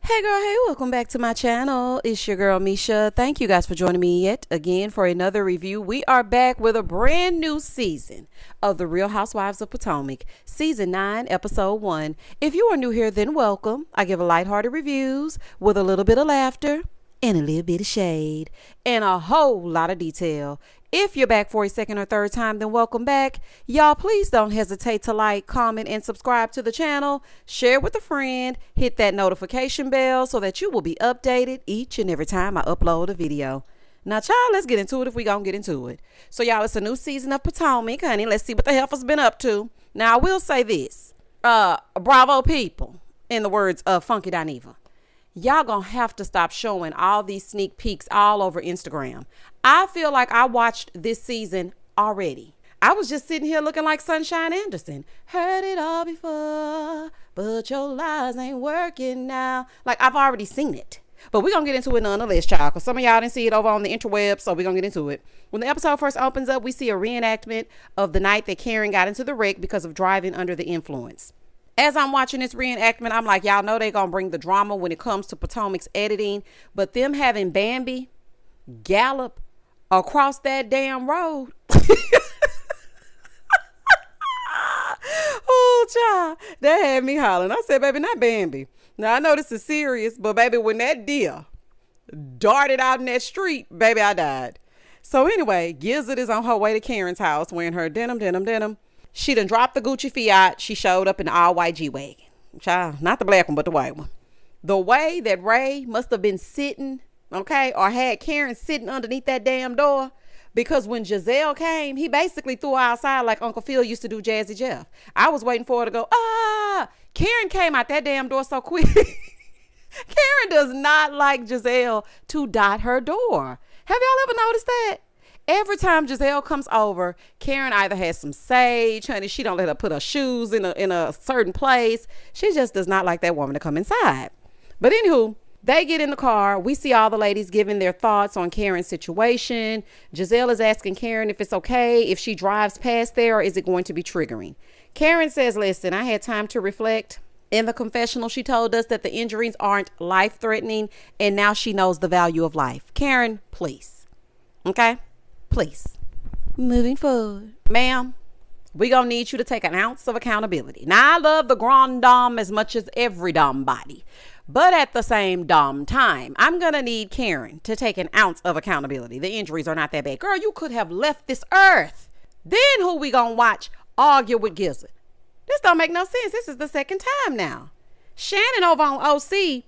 Hey girl, hey, welcome back to my channel. It's your girl Misha. Thank you guys for joining me yet again for another review. We are back with a brand new season of The Real Housewives of Potomac, season 9, episode 1. If you are new here, then welcome. I give a lighthearted reviews with a little bit of laughter and a little bit of shade and a whole lot of detail. If you're back for a second or third time, then welcome back. Y'all, please don't hesitate to like, comment, and subscribe to the channel. Share with a friend. Hit that notification bell so that you will be updated each and every time I upload a video. Now, child, let's get into it if we gonna get into it. So, y'all, it's a new season of Potomac, honey. Let's see what the heifer's been up to. Now, I will say this. Bravo, people, in the words of Funky Dineva. Y'all gonna have to stop showing all these sneak peeks all over Instagram. I feel like I watched this season already. I was just sitting here looking like Sunshine Anderson. Heard it all before, but your lies ain't working now. Like, I've already seen it. But we're going to get into it nonetheless, child, because some of y'all didn't see it over on the interweb, so we're going to get into it. When the episode first opens up, we see a reenactment of the night that Karen got into the wreck because of driving under the influence. As I'm watching this reenactment, I'm like, y'all know they're going to bring the drama when it comes to Potomac's editing, but them having Bambi gallop across that damn road. Oh, child, that had me hollering. I said, baby, not Bambi. Now, I know this is serious, but baby, when that deer darted out in that street, baby, I died. So anyway, Giselle is on her way to Karen's house wearing her denim. She done dropped the Gucci Fiat. She showed up in the all-white G-Wagon. Child, not the black one, but the white one. The way that Ray must have been sitting, okay, or had Karen sitting underneath that damn door, because when Giselle came, he basically threw her outside like Uncle Phil used to do Jazzy Jeff. I was waiting for her to go, Karen came out that damn door so quick. Karen does not like Giselle to dot her door. Have y'all ever noticed that? Every time Giselle comes over, Karen either has some sage, honey. She don't let her put her shoes in a certain place. She just does not like that woman to come inside. But anywho, they get in the car. We see all the ladies giving their thoughts on Karen's situation. Giselle is asking Karen if it's okay if she drives past there, or is it going to be triggering? Karen says, listen, I had time to reflect. In the confessional, she told us that the injuries aren't life-threatening, and now she knows the value of life. Karen, please. Okay? Please. Moving forward. Ma'am, we gonna need you to take an ounce of accountability. Now, I love the grand dame as much as every dame body. But at the same damn time, I'm going to need Karen to take an ounce of accountability. The injuries are not that bad. Girl, you could have left this earth. Then who we going to watch argue with Giselle? This don't make no sense. This is the second time now. Shannon over on OC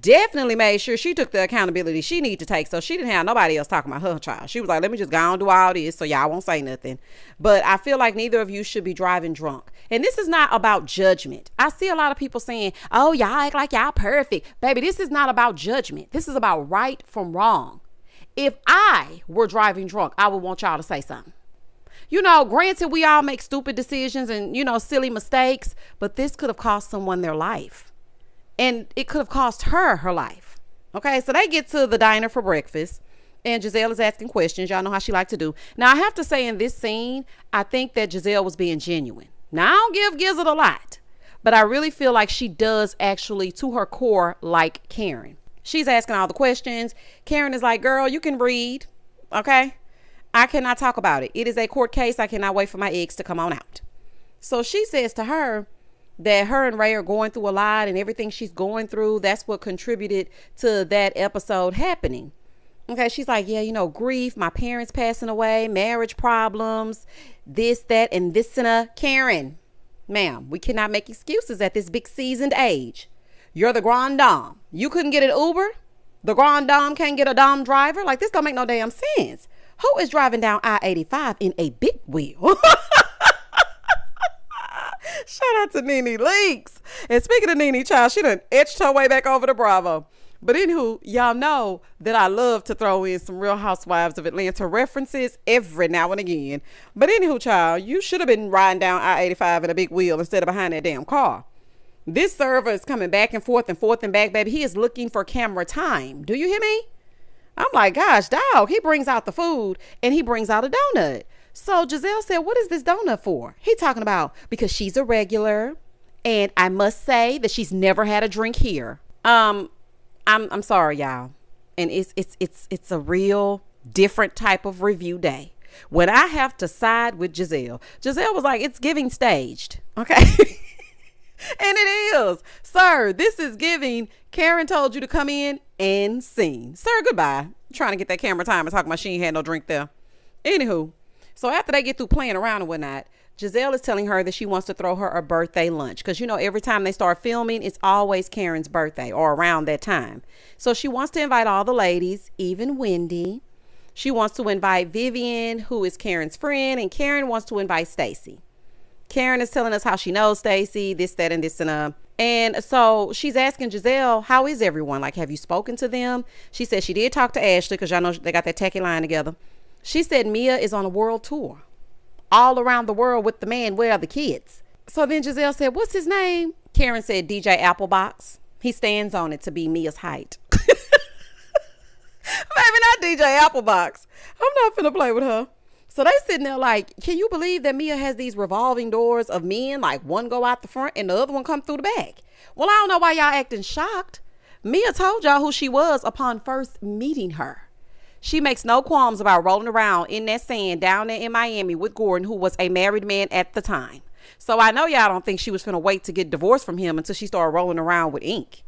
definitely made sure she took the accountability she needed to take, so she didn't have nobody else talking about her child. She was like, let me just go and do all this so y'all won't say nothing. But I feel like neither of you should be driving drunk. And this is not about judgment. I see a lot of people saying, oh, y'all act like y'all perfect. Baby, this is not about judgment. This is about right from wrong. If I were driving drunk, I would want y'all to say something. You know, granted, we all make stupid decisions and, silly mistakes, but this could have cost someone their life. And it could have cost her life. Okay, so they get to the diner for breakfast, and Giselle is asking questions. Y'all know how she likes to do. Now, I have to say, in this scene, I think that Giselle was being genuine. Now, I don't give Giselle a lot, but I really feel like she does actually, to her core, like Karen. She's asking all the questions. Karen is like, girl, you can read, okay? I cannot talk about it. It is a court case. I cannot wait for my eggs to come on out. So she says to her that her and Ray are going through a lot, and everything she's going through, that's what contributed to that episode happening. Okay, she's like, yeah, grief, my parents passing away, marriage problems, this, that, and this and a. Karen, ma'am, we cannot make excuses at this big seasoned age. You're the grand dame. You couldn't get an Uber? The grand dame can't get a dame driver? Like, this don't make no damn sense. Who is driving down I-85 in a big wheel? Shout out to Nene Leaks. And speaking of Nene, child, she done etched her way back over to Bravo. But anywho, y'all know that I love to throw in some Real Housewives of Atlanta references every now and again. But anywho, child, you should have been riding down I-85 in a big wheel instead of behind that damn car. This server is coming back and forth and back, baby. He is looking for camera time. Do you hear me? I'm like, gosh, dog, he brings out the food and he brings out a donut. So Giselle said, what is this donut for? He talking about because she's a regular, and I must say that she's never had a drink here. Um, I'm sorry, y'all, and it's a real different type of review day. When I have to side with Giselle, Giselle was like, it's giving staged, okay? And it is. Sir, this is giving. Karen told you to come in and sing. Sir, goodbye. Trying to get that camera time and talking about she ain't had no drink there. Anywho, so after they get through playing around and whatnot, Giselle is telling her that she wants to throw her a birthday lunch. Because, every time they start filming, it's always Karen's birthday or around that time. So she wants to invite all the ladies, even Wendy. She wants to invite Vivian, who is Karen's friend. And Karen wants to invite Stacy. Karen is telling us how she knows Stacy, this, that, and this, and And so she's asking Giselle, how is everyone? Like, have you spoken to them? She said she did talk to Ashley because y'all know they got that tacky line together. She said Mia is on a world tour all around the world with the man. Where are the kids? So then Giselle said, what's his name? Karen said DJ Applebox. He stands on it to be Mia's height. Maybe not DJ Applebox. I'm not finna play with her. So they sitting there like, can you believe that Mia has these revolving doors of men? Like one go out the front and the other one come through the back. Well, I don't know why y'all acting shocked. Mia told y'all who she was upon first meeting her. She makes no qualms about rolling around in that sand down there in Miami with Gordon, who was a married man at the time. So I know y'all don't think she was finna wait to get divorced from him until she started rolling around with ink.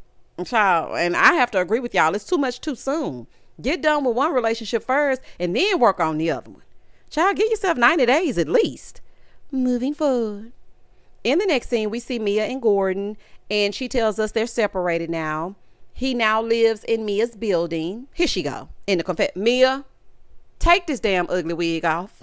Child, and I have to agree with y'all. It's too much too soon. Get done with one relationship first and then work on the other one. Child, give yourself 90 days at least. Moving forward. In the next scene, we see Mia and Gordon, and she tells us they're separated now. He now lives in Mia's building. Here she go. In the Mia, take this damn ugly wig off.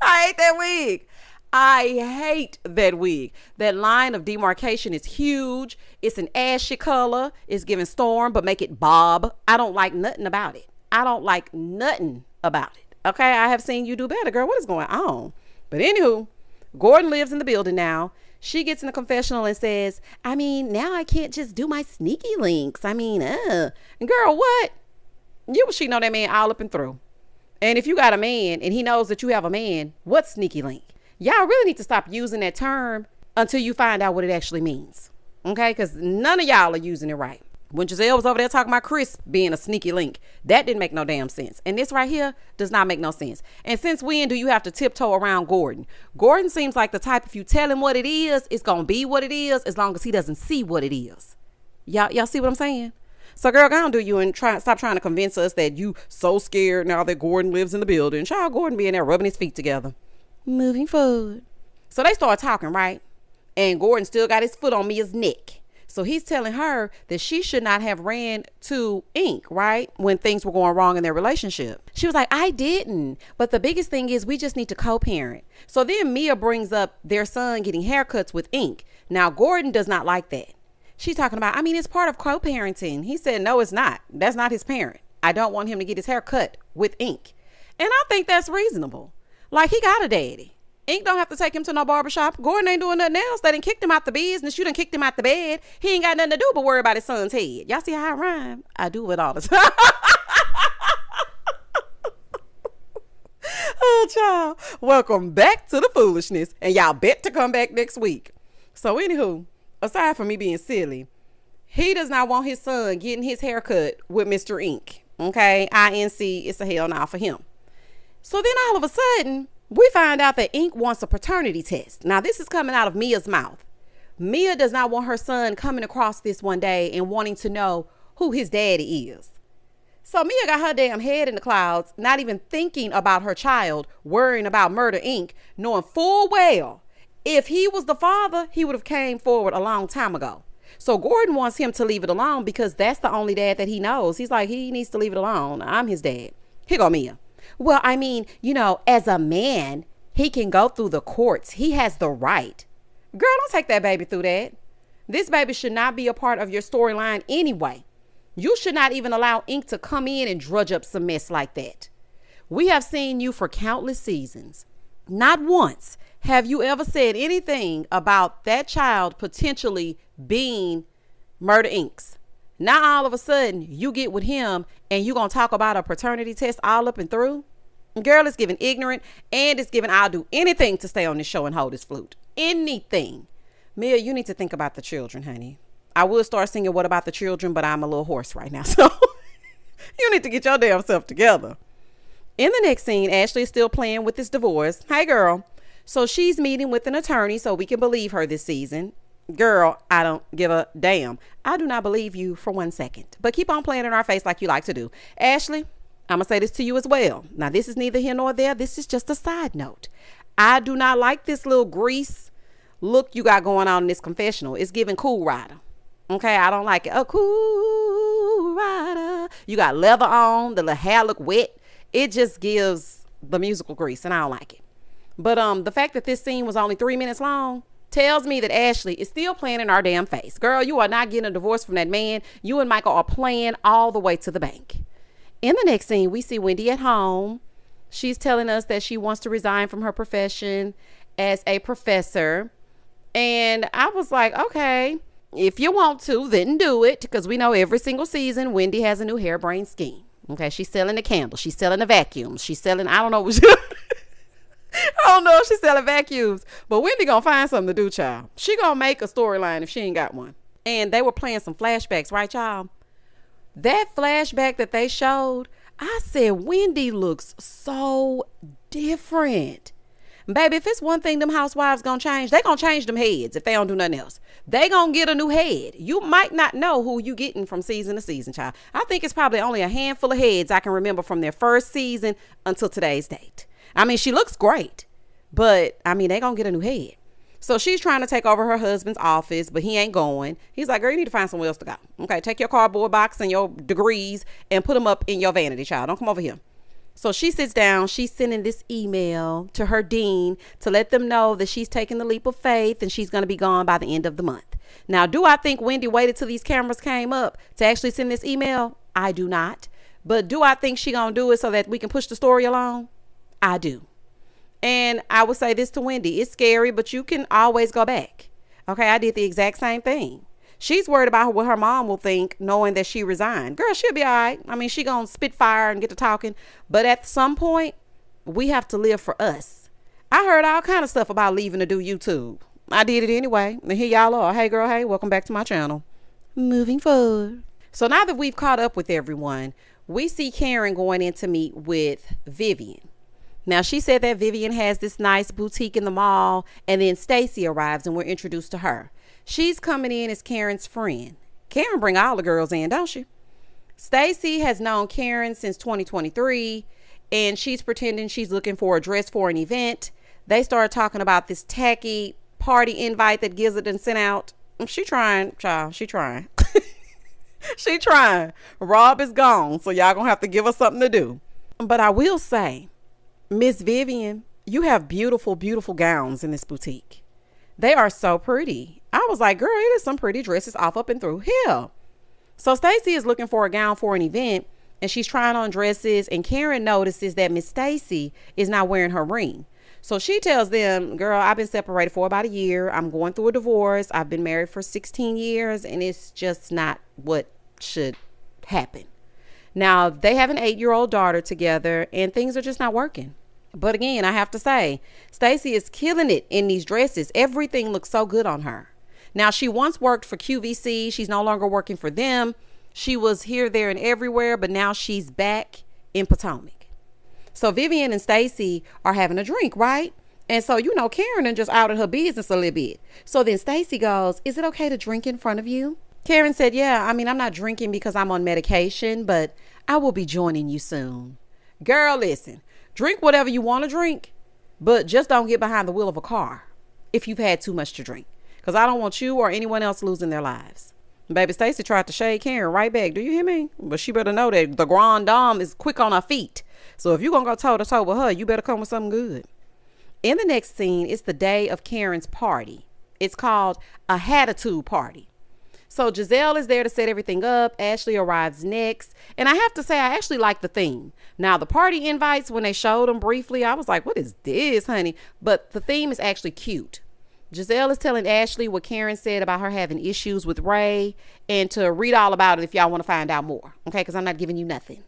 I hate that wig. I hate that wig. That line of demarcation is huge. It's an ashy color. It's giving storm, but make it bob. I don't like nothing about it. I don't like nothing about it. Okay, I have seen you do better, girl. What is going on? But anywho, Gordon lives in the building now. She gets in the confessional and says, now I can't just do my sneaky links. Girl, what? You was cheating on that man all up and through. And if you got a man and he knows that you have a man, what's sneaky link? Y'all really need to stop using that term until you find out what it actually means. Okay, because none of y'all are using it right. When Giselle was over there talking about Chris being a sneaky link, that didn't make no damn sense. And this right here does not make no sense. And since when do you have to tiptoe around Gordon? Gordon seems like the type, if you tell him what it is, it's going to be what it is as long as he doesn't see what it is. Y'all see what I'm saying? So girl, go on do you and stop trying to convince us that you so scared now that Gordon lives in the building. Child, Gordon being there rubbing his feet together. Moving forward. So they start talking, right? And Gordon still got his foot on Mia's neck. So he's telling her that she should not have ran to Ink, right? When things were going wrong in their relationship. She was like, I didn't. But the biggest thing is we just need to co-parent. So then Mia brings up their son getting haircuts with Ink. Now, Gordon does not like that. She's talking about, it's part of co-parenting. He said, no, it's not. That's not his parent. I don't want him to get his hair cut with Ink. And I think that's reasonable. Like, he got a daddy. Ink don't have to take him to no barbershop. Gordon ain't doing nothing else. They done kicked him out the business. You done kicked him out the bed. He ain't got nothing to do but worry about his son's head. Y'all see how I rhyme? I do it all the time. Oh, child. Welcome back to the foolishness. And y'all bet to come back next week. So, anywho, aside from me being silly, he does not want his son getting his hair cut with Mr. Ink. Okay? INC, it's a hell no for him. So then all of a sudden, we find out that Ink wants a paternity test. Now, this is coming out of Mia's mouth. Mia does not want her son coming across this one day and wanting to know who his daddy is. So Mia got her damn head in the clouds, not even thinking about her child, worrying about Murder Inc., knowing full well if he was the father, he would have came forward a long time ago. So Gordon wants him to leave it alone because that's the only dad that he knows. He's like, he needs to leave it alone. I'm his dad. Here go Mia. Well, as a man, he can go through the courts. He has the right. Girl, don't take that baby through that. This baby should not be a part of your storyline anyway. You should not even allow Ink to come in and drudge up some mess like that. We have seen you for countless seasons. Not once have you ever said anything about that child potentially being Murder Inc.'s. Now all of a sudden you get with him and you gonna talk about a paternity test all up and through? Girl, it's giving ignorant and it's giving I'll do anything to stay on this show and hold this flute. Anything. Mia, you need to think about the children, honey. I will start singing What About the Children, but I'm a little hoarse right now. So you need to get your damn self together. In the next scene, Ashley is still playing with this divorce. Hey, girl. So she's meeting with an attorney so we can believe her this season. Girl, I don't give a damn. I do not believe you for 1 second. But keep on playing in our face like you like to do. Ashley, I'm going to say this to you as well. Now, this is neither here nor there. This is just a side note. I do not like this little grease look you got going on in this confessional. It's giving Cool Rider. Okay, I don't like it. A Cool Rider. You got leather on. The little hair look wet. It just gives the musical grease, and I don't like it. But the fact that this scene was only 3 minutes long tells me that Ashley is still playing in our damn face. Girl, you are not getting a divorce from that man. You and Michael are playing all the way to the bank. In the next scene, we see Wendy at home. She's telling us that she wants to resign from her profession as a professor. And I was like, okay, if you want to, then do it. Because we know every single season, Wendy has a new harebrained scheme. Okay, she's selling the candles. She's selling the vacuums. She's selling, I don't know what I don't know if she's selling vacuums, but Wendy gonna find something to do, child. She gonna make a storyline if she ain't got one. And they were playing some flashbacks, right, y'all? That flashback that they showed, I said, Wendy looks so different. Baby, if it's one thing them housewives gonna change, they gonna change them heads if they don't do nothing else. They gonna get a new head. You might not know who you getting from season to season, child. I think it's probably only a handful of heads I can remember from their first season until today's date. I mean, she looks great, but I mean, they gonna get a new head. So she's trying to take over her husband's office, but he ain't going. He's like, girl, you need to find somewhere else to go. Okay, take your cardboard box and your degrees and put them up in your vanity, child. Don't come over here. So she sits down. She's sending this email to her dean to let them know that she's taking the leap of faith and she's going to be gone by the end of the month. Now, do I think Wendy waited till these cameras came up to actually send this email? I do not. But do I think she going to do it so that we can push the story along? I do. And I would say this to Wendy. It's scary, but you can always go back. Okay, I did the exact same thing. She's worried about what her mom will think knowing that she resigned. Girl, she'll be all right. I mean, she gonna spit fire and get to talking. But at some point, we have to live for us. I heard all kind of stuff about leaving to do YouTube. I did it anyway. And here y'all are. Hey, girl, hey, welcome back to my channel. Moving forward. So now that we've caught up with everyone, we see Karen going in to meet with Vivian. Now, she said that Vivian has this nice boutique in the mall, and then Stacy arrives and we're introduced to her. She's coming in as Karen's friend. Karen bring all the girls in, don't she? Stacy has known Karen since 2023, and she's pretending she's looking for a dress for an event. They started talking about this tacky party invite that Giza done sent out. She trying, child. She trying. She trying. Rob is gone, so y'all gonna have to give us something to do. But I will say, Miss Vivian, you have beautiful, beautiful gowns in this boutique. They are so pretty. I was like, girl, it is some pretty dresses off up and through here. So Stacy is looking for a gown for an event, and she's trying on dresses, and Karen notices that Miss Stacy is not wearing her ring. So she tells them, girl, I've been separated for about a year. I'm going through a divorce. I've been married for 16 years, and it's just not what should happen. Now, they have an 8-year-old daughter together, and things are just not working. But again, I have to say, Stacy is killing it in these dresses. Everything looks so good on her. Now, she once worked for QVC. She's no longer working for them. She was here, there, and everywhere, but now she's back in Potomac. So Vivian and Stacy are having a drink, right? And so, you know, Karen done just outed her business a little bit. So then Stacy goes, is it okay to drink in front of you? Karen said, yeah, I mean, I'm not drinking because I'm on medication, but I will be joining you soon. Girl, listen. Drink whatever you want to drink, but just don't get behind the wheel of a car if you've had too much to drink, because I don't want you or anyone else losing their lives. Baby, Stacy tried to shade Karen right back. Do you hear me? But she better know that the grande dame is quick on her feet. So if you're going to go toe to toe with her, you better come with something good. In the next scene, it's the day of Karen's party. It's called a Hatitude party. So Giselle is there to set everything up. Ashley arrives next. And I have to say, I actually like the theme. Now, the party invites, when they showed them briefly, I was like, what is this, honey? But the theme is actually cute. Giselle is telling Ashley what Karen said about her having issues with Ray, and to read all about it if y'all want to find out more. Okay, because I'm not giving you nothing.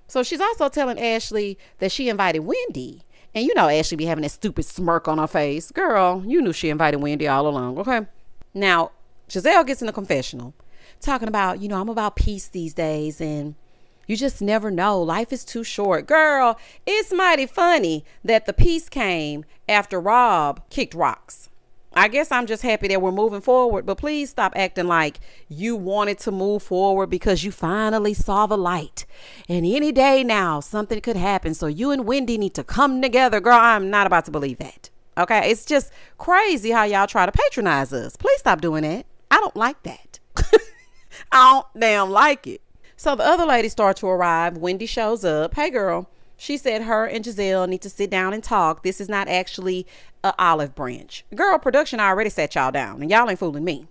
So she's also telling Ashley that she invited Wendy. And you know Ashley be having that stupid smirk on her face. Girl, you knew she invited Wendy all along, okay? Now, Giselle gets in the confessional talking about, I'm about peace these days and you just never know. Life is too short. Girl, it's mighty funny that the peace came after Rob kicked rocks. I guess I'm just happy that we're moving forward, but please stop acting like you wanted to move forward because you finally saw the light. And any day now, something could happen. So you and Wendy need to come together. Girl, I'm not about to believe that. Okay, it's just crazy how y'all try to patronize us. Please stop doing that. I don't like that. I don't damn like it. So the other ladies start to arrive. Wendy shows up. Hey, girl. She said her and Giselle need to sit down and talk. This is not actually an olive branch. Girl, production already sat y'all down and y'all ain't fooling me.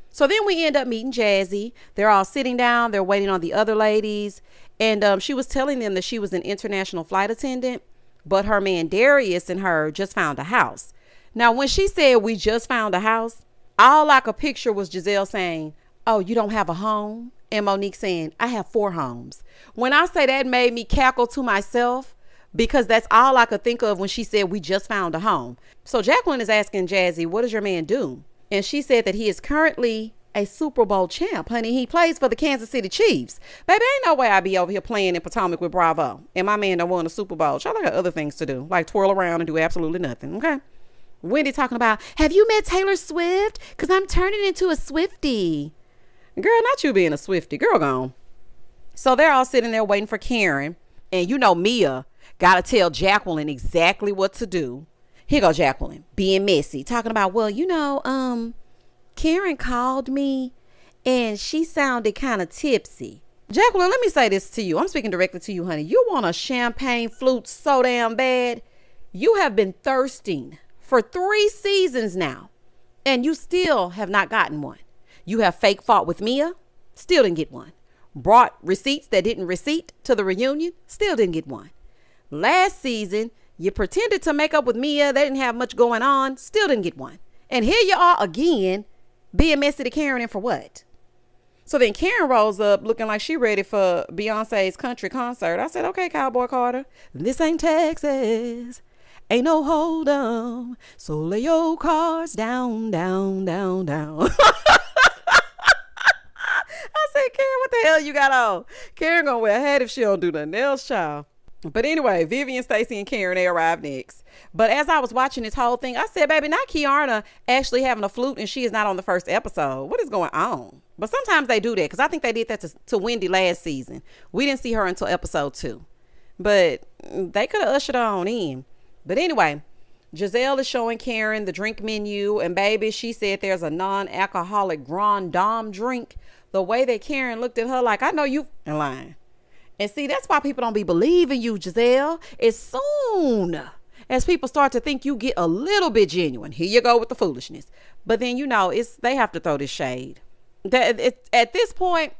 So then we end up meeting Jazzy. They're all sitting down. They're waiting on the other ladies. And she was telling them that she was an international flight attendant, but her man Darius and her just found a house. Now, when she said we just found a house, all I could picture was Giselle saying, oh, you don't have a home? And Monique saying, I have 4 homes. When I say that made me cackle to myself because that's all I could think of when she said we just found a home. So Jacqueline is asking Jazzy, what does your man do? And she said that he is currently a Super Bowl champ, honey. He plays for the Kansas City Chiefs. Baby, ain't no way I be over here playing in Potomac with Bravo. And my man done won a Super Bowl. Y'all got other things to do, like twirl around and do absolutely nothing, okay? Wendy talking about, have you met Taylor Swift? Because I'm turning into a Swiftie. Girl, not you being a Swiftie. Girl, gone. So they're all sitting there waiting for Karen. And Mia got to tell Jacqueline exactly what to do. Here go Jacqueline, being messy. Talking about, well, Karen called me and she sounded kind of tipsy. Jacqueline, let me say this to you. I'm speaking directly to you, honey. You want a champagne flute so damn bad. You have been thirsting for 3 seasons now. And you still have not gotten one. You have fake fought with Mia, still didn't get one. Brought receipts that didn't receipt to the reunion, still didn't get one. Last season, you pretended to make up with Mia, they didn't have much going on, still didn't get one. And here you are again, being messy to Karen, and for what? So then Karen rolls up looking like she ready for Beyonce's country concert. I said, okay, Cowboy Carter, this ain't Texas. Ain't no hold 'em. So lay your cards down, down, down, down. I said, Karen, what the hell you got on? Karen gonna wear a hat if she don't do nothing else, child. But anyway, Vivian, Stacey, and Karen, they arrived next. But as I was watching this whole thing, I said, baby, not Kiarna actually having a flute and she is not on the first episode. What is going on? But sometimes they do that because I think they did that to Wendy last season. We didn't see her until episode 2. But they could have ushered her on in. But anyway, Giselle is showing Karen the drink menu. And baby, she said there's a non-alcoholic Grand Dame drink. The way that Karen looked at her like, I know you in line. And see, that's why people don't be believing you, Giselle. As soon as people start to think you get a little bit genuine, here you go with the foolishness. But then, they have to throw this shade. At this point,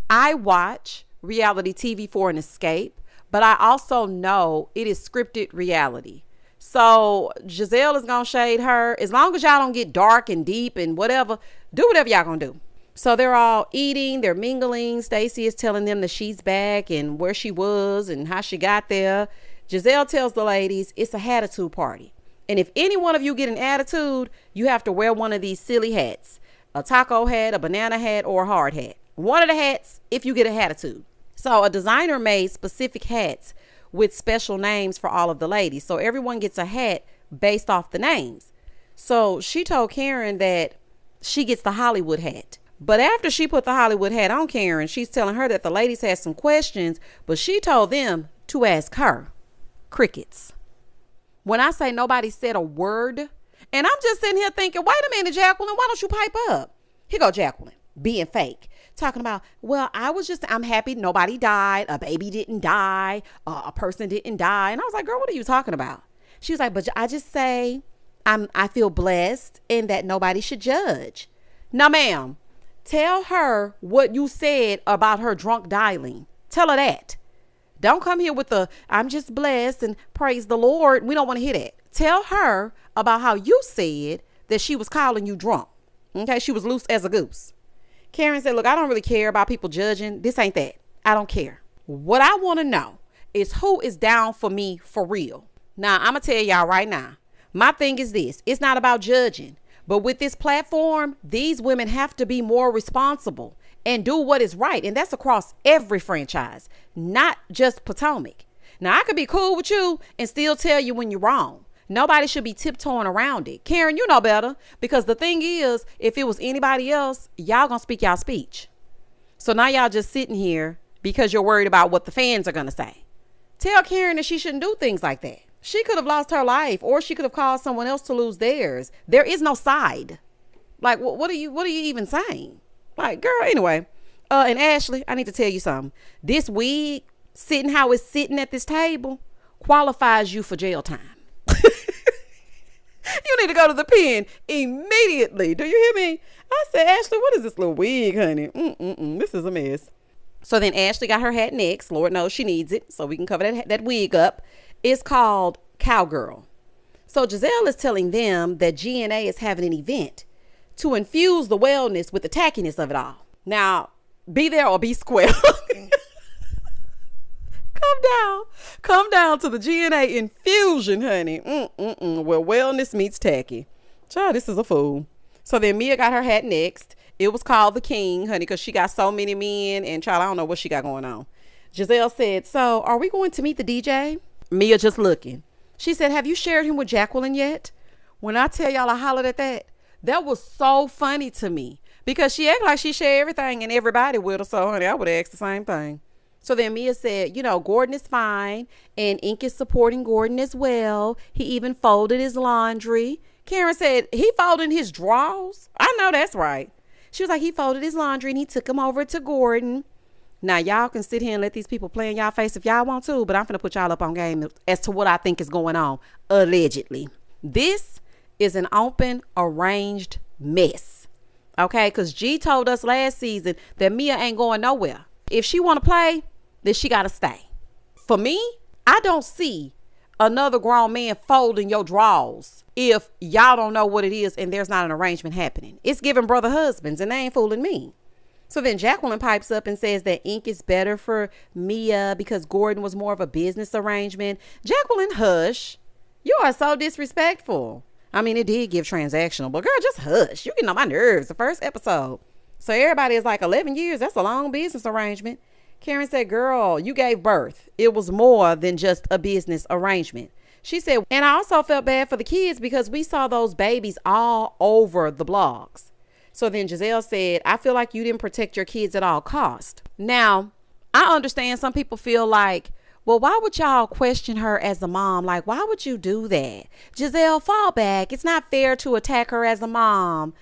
I watch reality TV for an escape, but I also know it is scripted reality. So Giselle is going to shade her. As long as y'all don't get dark and deep and whatever, do whatever y'all going to do. So they're all eating, they're mingling. Stacey is telling them that she's back and where she was and how she got there. Giselle tells the ladies it's a attitude party. And if any one of you get an attitude, you have to wear one of these silly hats. A taco hat, a banana hat, or a hard hat. One of the hats if you get an attitude. So a designer made specific hats with special names for all of the ladies. So everyone gets a hat based off the names. So she told Karen that she gets the Hollywood hat. But after she put the Hollywood hat on Karen, she's telling her that the ladies had some questions, but she told them to ask her. Crickets. When I say nobody said a word, and I'm just sitting here thinking, wait a minute, Jacqueline, why don't you pipe up? Here go Jacqueline, being fake. Talking about, well, I'm happy nobody died. A baby didn't die. A person didn't die. And I was like, girl, what are you talking about? She was like, but I just say I feel blessed and that nobody should judge. Now, ma'am, tell her what you said about her drunk dialing. Tell her that. Don't come here with I'm just blessed and praise the Lord. We don't want to hear that. Tell her about how you said that she was calling you drunk. Okay, she was loose as a goose. Karen said, look, I don't really care about people judging. This ain't that. I don't care. What I want to know is who is down for me for real. Now, I'm going to tell y'all right now. My thing is this. It's not about judging. But with this platform, these women have to be more responsible and do what is right. And that's across every franchise, not just Potomac. Now, I could be cool with you and still tell you when you're wrong. Nobody should be tiptoeing around it. Karen, you know better, because the thing is, if it was anybody else, y'all gonna speak y'all speech. So now y'all just sitting here because you're worried about what the fans are gonna say. Tell Karen that she shouldn't do things like that. She could have lost her life, or she could have caused someone else to lose theirs. There is no side. Like, what are you even saying? Like, girl, anyway. And Ashley, I need to tell you something. This wig, sitting how it's sitting at this table, qualifies you for jail time. You need to go to the pen immediately. Do you hear me? I said, Ashley, what is this little wig, honey? This is a mess. So then Ashley got her hat next. Lord knows she needs it, so we can cover that wig up. It's called Cowgirl. So Giselle is telling them that GNA is having an event to infuse the wellness with the tackiness of it all. Now, be there or be square. Come down to the GNA infusion, honey. Where wellness meets tacky. Child, this is a fool. So then Mia got her hat next. It was called the King, honey, because she got so many men, and child, I don't know what she got going on. Giselle said, so are we going to meet the DJ? Mia just looking. She said, have you shared him with Jacqueline yet? When I tell y'all I hollered at that was so funny to me, because she act like she shared everything and everybody with her. So honey, I would have asked the same thing. So then Mia said, Gordon is fine, and Ink is supporting Gordon as well. He even folded his laundry. Karen said, he folded his drawers? I know that's right. She was like, he folded his laundry and he took them over to Gordon. Now, y'all can sit here and let these people play in y'all face if y'all want to, but I'm finna put y'all up on game as to what I think is going on, allegedly. This is an open, arranged mess, okay? Because G told us last season that Mia ain't going nowhere. If she want to play, then she got to stay. For me, I don't see another grown man folding your drawers if y'all don't know what it is and there's not an arrangement happening. It's giving brother husbands, and they ain't fooling me. So then Jacqueline pipes up and says that Ink is better for Mia because Gordon was more of a business arrangement. Jacqueline, hush. You are so disrespectful. I mean, it did give transactional, but girl, just hush. You're getting on my nerves. The first episode. So everybody is like 11 years. That's a long business arrangement. Karen said, girl, you gave birth. It was more than just a business arrangement. She said, and I also felt bad for the kids because we saw those babies all over the blogs. So then Giselle said, I feel like you didn't protect your kids at all cost. Now, I understand some people feel like, well, why would y'all question her as a mom? Like, why would you do that? Giselle, fall back. It's not fair to attack her as a mom.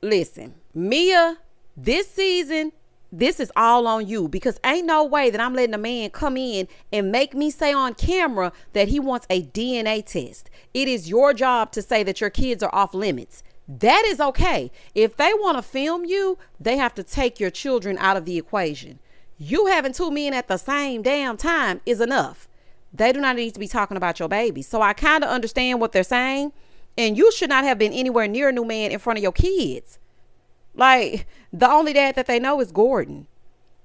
Listen, Mia, this season, this is all on you, because ain't no way that I'm letting a man come in and make me say on camera that he wants a DNA test. It is your job to say that your kids are off limits. That is okay. If they want to film you, they have to take your children out of the equation. You having two men at the same damn time is enough. They do not need to be talking about your baby. So I kind of understand what they're saying. And you should not have been anywhere near a new man in front of your kids. Like, the only dad that they know is Gordon.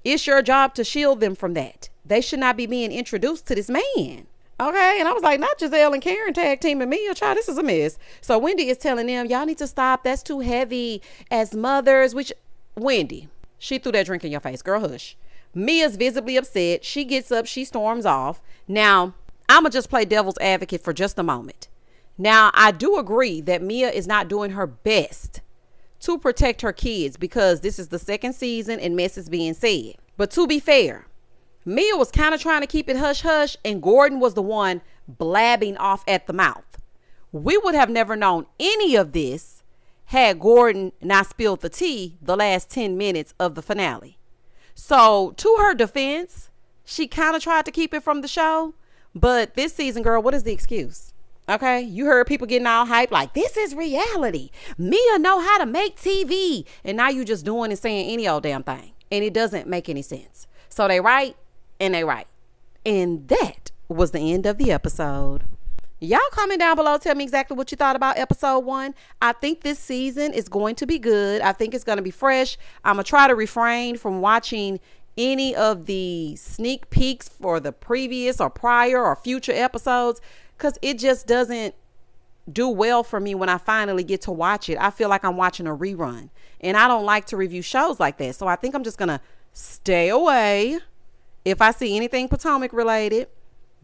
It's your job to shield them from that. They should not be being introduced to this man. Okay. And I was like, not Giselle and Karen tag teaming me. Child, this is a mess. So Wendy is telling them, y'all need to stop. That's too heavy as mothers, which Wendy, she threw that drink in your face. Girl, hush. Mia's visibly upset. She gets up. She storms off. Now, I'm going to just play devil's advocate for just a moment. Now, I do agree that Mia is not doing her best to protect her kids because this is the second season and mess is being said. But to be fair, Mia was kind of trying to keep it hush hush, and Gordon was the one blabbing off at the mouth. We would have never known any of this had Gordon not spilled the tea the last 10 minutes of the finale. So to her defense, she kind of tried to keep it from the show. But this season, girl, what is the excuse? Okay, you heard people getting all hyped like, this is reality. Mia know how to make TV. And now you just doing and saying any old damn thing. And it doesn't make any sense. So they right and they right. And that was the end of the episode. Y'all comment down below. Tell me exactly what you thought about episode 1. I think this season is going to be good. I think it's going to be fresh. I'm going to try to refrain from watching any of the sneak peeks for the previous or prior or future episodes, because it just doesn't do well for me when I finally get to watch it. I feel like I'm watching a rerun. And I don't like to review shows like that. So I think I'm just going to stay away. If I see anything Potomac related,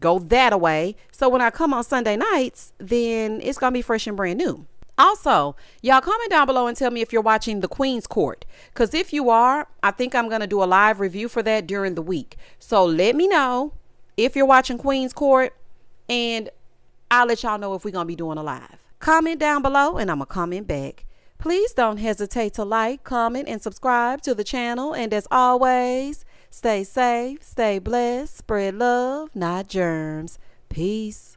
go that away. So when I come on Sunday nights, then it's going to be fresh and brand new. Also, y'all comment down below and tell me if you're watching The Queen's Court. Because if you are, I think I'm going to do a live review for that during the week. So let me know if you're watching Queen's Court, and I'll let y'all know if we're going to be doing a live. Comment down below and I'm going to comment back. Please don't hesitate to like, comment, and subscribe to the channel. And as always, stay safe, stay blessed, spread love, not germs. Peace.